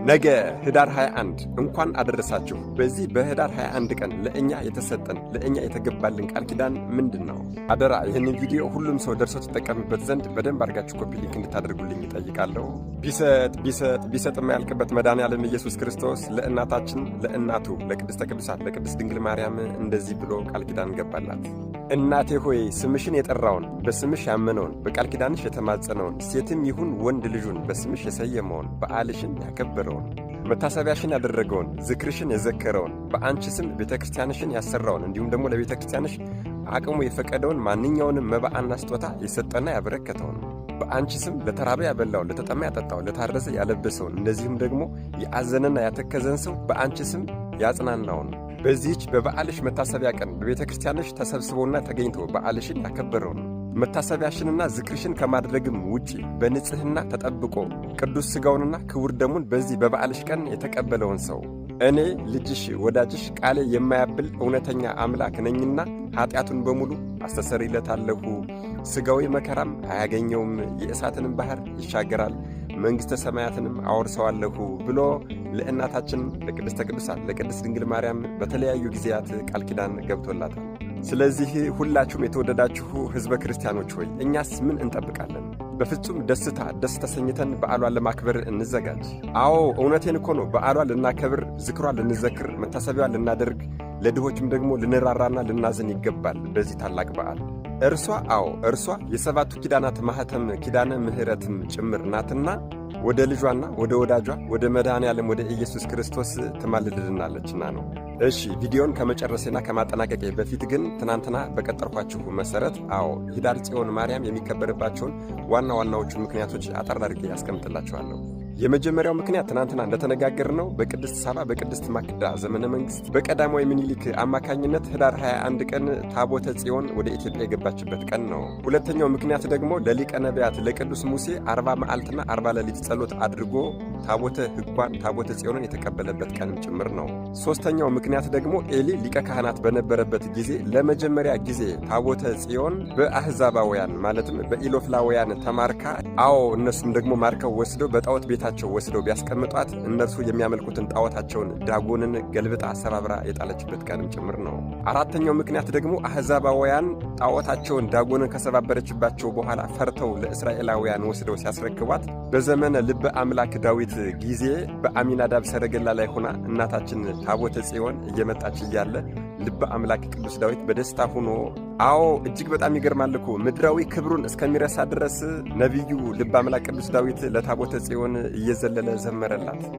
ነገ ህዳር 21 እንኳን አደረሳችሁ። በዚህ በህዳር 21 ቀን ለእኛ የተሰጠን ለእኛ የተገባልን ቃል ኪዳን ምንድን ነው? አደራ ይህንን ቪዲዮ ሁሉም ሰው ደርሶ ተጠቀምበት ዘንድ በደንብ አድርጋችሁ ኮፒ ሊንክ እንድታደርጉልኝ እጠይቃለሁ። ቢሰጥ የማያልቅበት መድኃኔዓለም ኢየሱስ ክርስቶስ ለእናታችን ለእናቱ ለቅድስተ ቅዱሳን ለቅድስት ድንግል ማርያም እንደዚህ ብሎ ቃል ኪዳን ገባላት። እናቴ ሆይ ስምሽን የጠራውን በስምሽ ያመነውን በቃል ኪዳንሽ የተማጸነውን ሴትም ይሁን ወንድ ልጁን በስምሽ የሰየመውን በዓልሽን ያከበረውን መታሰቢያሽን ያደረገውን ዝክርሽን የዘከረውን በአንቺ ስም ቤተ ክርስቲያንሽን ያሰራውን እንዲሁም ደግሞ ለቤተ ክርስቲያንሽ አቅሙ የፈቀደውን ማንኛውንም መባዕና ስጦታ የሰጠና ያበረከተውን በአንቺ ስም ለተራበ ያበላውን ለተጠማ ያጠጣውን ለታረዘ ያለበሰውን እንደዚሁም ደግሞ የአዘነና ያተከዘን ሰው በአንቺ ስም ያጽናናውን በዚህች በበዓልሽ መታሰቢያ ቀን በቤተ ክርስቲያንሽ ተሰብስቦና ተገኝቶ በዓልሽን ያከበረውን መታሰቢያሽንና ዝክርሽን ከማድረግም ውጪ በንጽሕና ተጠብቆ ቅዱስ ሥጋውንና ክቡር ደሙን በዚህ በበዓልሽ ቀን የተቀበለውን ሰው እኔ ልጅሽ ወዳጅሽ ቃሌ የማያብል እውነተኛ አምላክ ነኝና ኀጢአቱን በሙሉ አስተሰርይለታለሁ፣ ሥጋዊ መከራም አያገኘውም፣ የእሳትንም ባሕር ይሻገራል፣ መንግሥተ ሰማያትንም አወርሰዋለሁ ብሎ ለእናታችን ለቅድስተ ቅዱሳን ለቅድስት ድንግል ማርያም በተለያዩ ጊዜያት ቃል ኪዳን ገብቶላታል። ስለዚህ ሁላችሁም የተወደዳችሁ ሕዝበ ክርስቲያኖች ሆይ እኛስ ምን እንጠብቃለን? በፍጹም ደስታ ደስ ተሰኝተን በዓሏን ለማክበር እንዘጋጅ። አዎ እውነቴን እኮ ነው። በዓሏን ልናከብር፣ ዝክሯን ልንዘክር፣ መታሰቢያዋን ልናደርግ፣ ለድሆችም ደግሞ ልንራራና ልናዝን ይገባል። በዚህ ታላቅ በዓል እርሷ የሰባቱ ኪዳናት ማኅተም ኪዳነ ምሕረትም ጭምር ናትና ወደ ልጇና ወደ ወዳጇ ወደ መድኃኔዓለም ወደ ኢየሱስ ክርስቶስ ትማልድልናለችና ነው። እሺ ቪዲዮን ከመጨረሴና ከማጠናቀቄ በፊት ግን ትናንትና በቀጠርኳችሁ መሠረት ህዳር ጽዮን ማርያም የሚከበርባቸውን ዋና ዋናዎቹ ምክንያቶች አጠር አድርጌ ያስቀምጥላችኋለሁ። የመጀመሪያው ምክንያት ትናንትና እንደተነጋገርነው በቅድስት ሳባ በቅድስት ማክዳ ዘመነ መንግሥት በቀዳማዊ ምኒልክ አማካኝነት ህዳር 21 ቀን ታቦተ ጽዮን ወደ ኢትዮጵያ የገባችበት ቀን ነው። ሁለተኛው ምክንያት ደግሞ ለሊቀ ነቢያት ለቅዱስ ሙሴ 40 መዓልትና 40 ሌሊት ጸሎት አድርጎ ታቦተ ሕጓን ታቦተ ጽዮንን የተቀበለበት ቀንም ጭምር ነው። ሦስተኛው ምክንያት ደግሞ ኤሊ ሊቀ ካህናት በነበረበት ጊዜ ለመጀመሪያ ጊዜ ታቦተ ጽዮን በአሕዛባውያን ማለትም በኢሎፍላውያን ተማርካ እነሱም ደግሞ ማርከው ወስደው በጣዖት ቤታቸው ወስደው ቢያስቀምጧት እነርሱ የሚያመልኩትን ጣዖታቸውን ዳጎንን ገልብጣ ሰባብራ የጣለችበት ቀንም ጭምር ነው። አራተኛው ምክንያት ደግሞ አሕዛባውያን ጣዖታቸውን ዳጎንን ከሰባበረችባቸው በኋላ ፈርተው ለእስራኤላውያን ወስደው ሲያስረክቧት በዘመነ ልበ አምላክ ዳዊት ጊዜ በአሚናዳብ ሰረገላ ላይ ሆና እናታችን ታቦተ ጽዮን እየመጣች እያለ ልበ አምላክ ቅዱስ ዳዊት በደስታ ሆኖ እጅግ በጣም ይገርማል እኮ ምድራዊ ክብሩን እስከሚረሳ ድረስ ነቢዩ ልበ አምላክ ቅዱስ ዳዊት ለታቦተ ጽዮን እየዘለለ ዘመረላት።